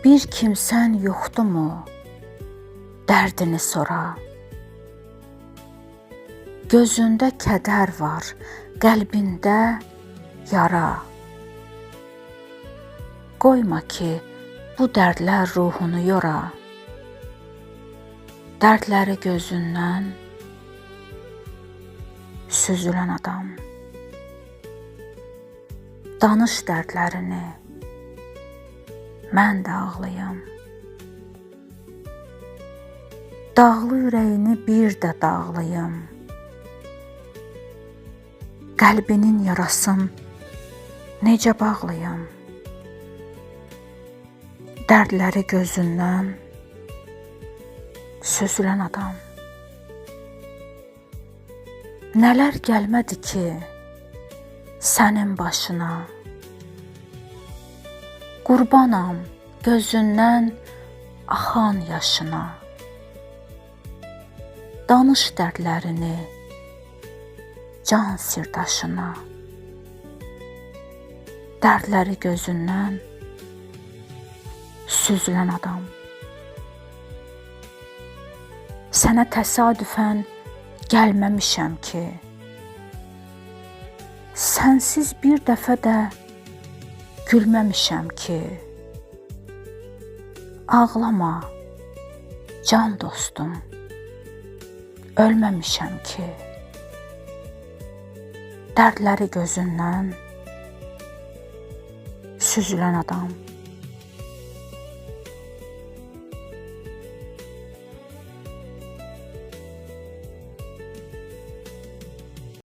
Bir kimsən yoxdumu dərdini sora? Gözündə kədər var, qəlbində yara. Qoyma ki, bu dərdlər ruhunu yora. Dərdləri gözündən süzülən adam. Danış dərdlərini, mən də ağlayım. Dağlı ürəyini bir də dağlayım. Qəlbinin yarasın necə bağlayım? Dərdləri gözündən süzülən adam. Nələr gəlmədi ki sənin başına? Qurbanam gözündən axan yaşına. Danış dərdlərini can sirdaşına. Dərdləri gözündən süzülən adam. Sənə təsadüfən gəlməmişəm ki, sənsiz bir dəfə də gülməmişəm ki. Ağlama, can dostum, ölməmişəm ki. Dərdləri gözündən süzülən adam.